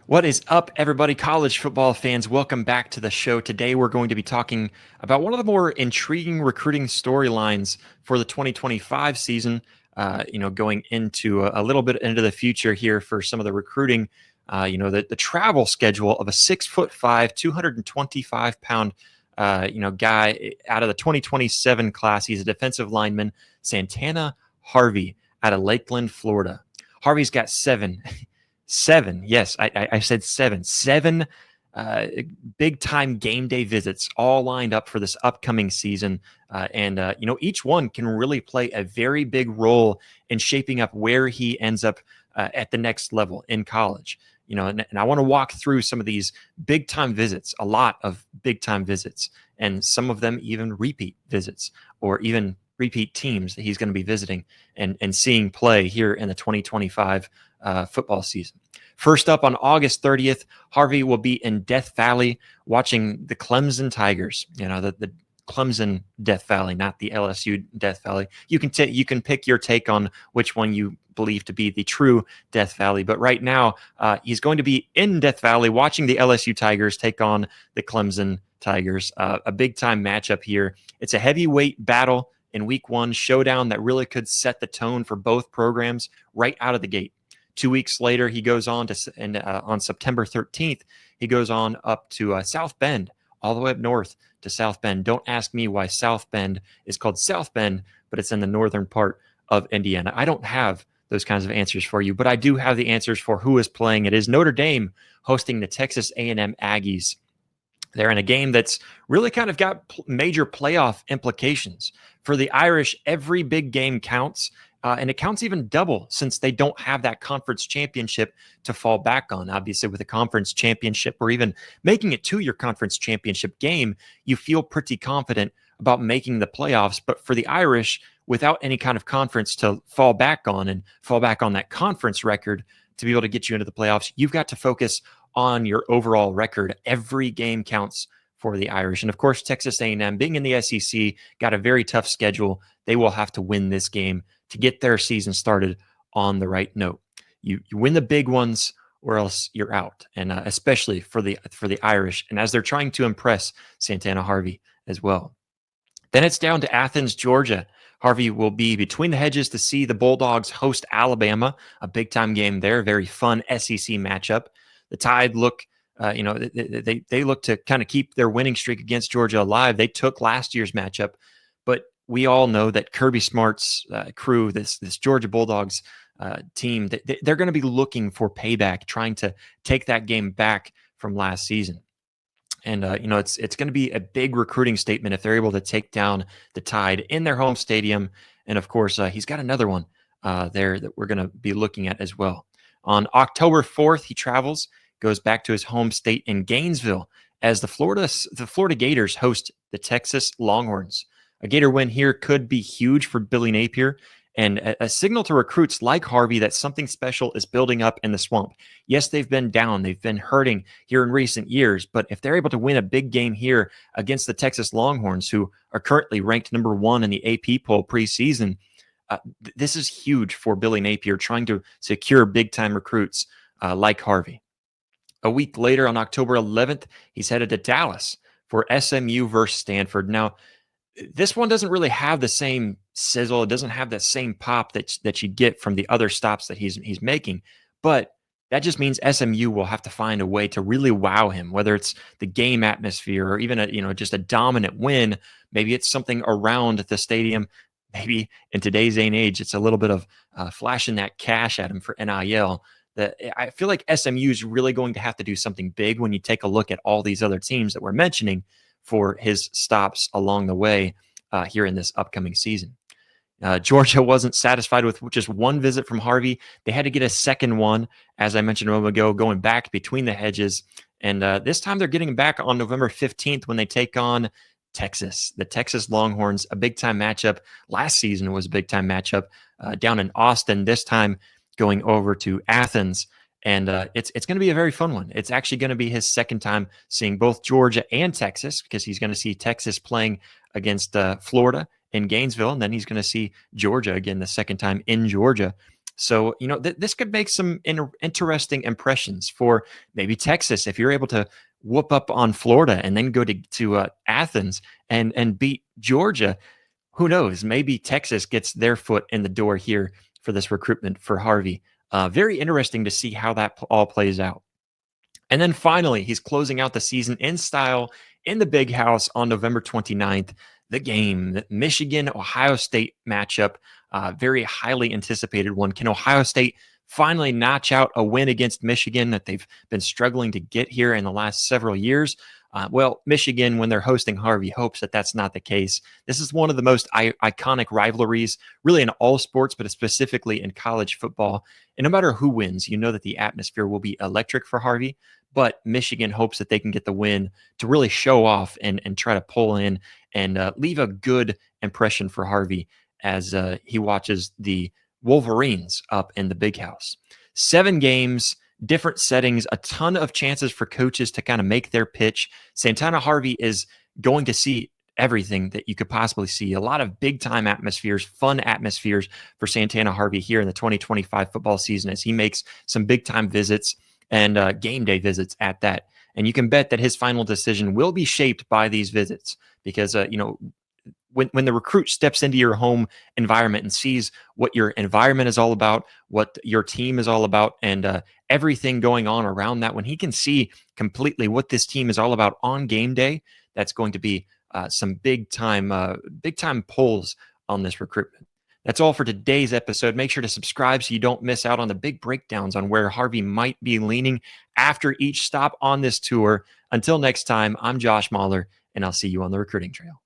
What is up, everybody? College football fans, welcome back to the show. Today, we're going to be talking about one of the more intriguing recruiting storylines for the 2025 season. Going into a little bit into the future here for some of the recruiting. The travel schedule of a 6'5", 225-pound, guy out of the 2027 class. He's a defensive lineman, Santana Harvey, out of Lakeland, Florida. Harvey's got seven. Yes, I said seven. Seven big time game day visits all lined up for this upcoming season. Each one can really play a very big role in shaping up where he ends up at the next level in college. And I want to walk through some of these big time visits, a lot of big time visits, and some of them even repeat visits or even repeat teams that he's going to be visiting and seeing play here in the 2025 football season. First up, on August 30th, Harvey will be in Death Valley watching the Clemson Tigers. The Clemson Death Valley, not the LSU Death Valley. You can pick your take on which one you believe to be the true Death Valley. But right now, he's going to be in Death Valley watching the LSU Tigers take on the Clemson Tigers. A big time matchup here. It's a heavyweight battle in week one, showdown that really could set the tone for both programs right out of the gate. 2 weeks later, he goes on on September 13th, he goes on up to South Bend, all the way up north to South Bend. Don't ask me why South Bend is called South Bend, but it's in the northern part of Indiana. I don't have those kinds of answers for you, but I do have the answers for who is playing. It is Notre Dame hosting the Texas A&M Aggies. They're in a game that's really kind of got major playoff implications. For the Irish, every big game counts. And it counts even double since they don't have that conference championship to fall back on. Obviously, with a conference championship or even making it to your conference championship game, you feel pretty confident about making the playoffs. But for the Irish, without any kind of conference to fall back on and fall back on that conference record to be able to get you into the playoffs, you've got to focus on your overall record. Every game counts for the Irish. And of course, Texas A&M, being in the SEC, got a very tough schedule. They will have to win this game to get their season started on the right note. You win the big ones or else you're out. And especially for the Irish, and as they're trying to impress Santana Harvey as well. Then it's down to Athens, Georgia. Harvey will be between the hedges to see the Bulldogs host Alabama, a big-time game there, very fun SEC matchup. The Tide look, they look to kind of keep their winning streak against Georgia alive. They took last year's matchup, but we all know that Kirby Smart's crew, this Georgia Bulldogs team, they're going to be looking for payback, trying to take that game back from last season. And it's going to be a big recruiting statement if they're able to take down the Tide in their home stadium. And of course, he's got another one there that we're going to be looking at as well. On October 4th, he travels, goes back to his home state in Gainesville as the Florida Gators host the Texas Longhorns. A Gator win here could be huge for Billy Napier and a signal to recruits like Harvey that something special is building up in the swamp. Yes, they've been down. They've been hurting here in recent years. But if they're able to win a big game here against the Texas Longhorns, who are currently ranked number 1 in the AP poll preseason, this is huge for Billy Napier trying to secure big-time recruits like Harvey. A week later, on October 11th, he's headed to Dallas for SMU versus Stanford. Now, this one doesn't really have the same sizzle. It doesn't have that same pop that you get from the other stops that he's making. But that just means SMU will have to find a way to really wow him, whether it's the game atmosphere or even just a dominant win. Maybe it's something around the stadium. Maybe in today's day and age, it's a little bit of flashing that cash at him for NIL. I feel like SMU is really going to have to do something big when you take a look at all these other teams that we're mentioning for his stops along the way here in this upcoming season. Georgia wasn't satisfied with just one visit from Harvey. They had to get a second one, as I mentioned a moment ago, going back between the hedges. And this time they're getting back on November 15th when they take on Texas, the Texas Longhorns, a big-time matchup. Last season was a big-time matchup down in Austin, this time going over to Athens. And it's going to be a very fun one. It's actually going to be his second time seeing both Georgia and Texas, because he's going to see Texas playing against Florida in Gainesville, and then he's going to see Georgia again the second time in Georgia. So, this could make some interesting impressions for maybe Texas if you're able to whoop up on Florida and then go to Athens and beat Georgia. Who knows? Maybe Texas gets their foot in the door here for this recruitment for Harvey. Very interesting to see how that all plays out. And then finally, he's closing out the season in style in the big house on November 29th. The game, the Michigan-Ohio State matchup, very highly anticipated one. Can Ohio State finally notch out a win against Michigan that they've been struggling to get here in the last several years? Well, Michigan, when they're hosting Harvey, hopes that that's not the case. This is one of the most iconic rivalries, really in all sports, but specifically in college football. And no matter who wins, you know that the atmosphere will be electric for Harvey. But Michigan hopes that they can get the win to really show off and try to pull in and leave a good impression for Harvey as he watches the Wolverines up in the big house. 7 games, different settings, a ton of chances for coaches to kind of make their pitch. Santana Harvey is going to see everything that you could possibly see. A lot of big time atmospheres, fun atmospheres for Santana Harvey here in the 2025 football season as he makes some big time visits and game day visits at that. And you can bet that his final decision will be shaped by these visits because, when the recruit steps into your home environment and sees what your environment is all about, what your team is all about, and everything going on around that, when he can see completely what this team is all about on game day, that's going to be some big time pulls on this recruitment. That's all for today's episode. Make sure to subscribe so you don't miss out on the big breakdowns on where Harvey might be leaning after each stop on this tour. Until next time, I'm Josh Mahler, and I'll see you on the recruiting trail.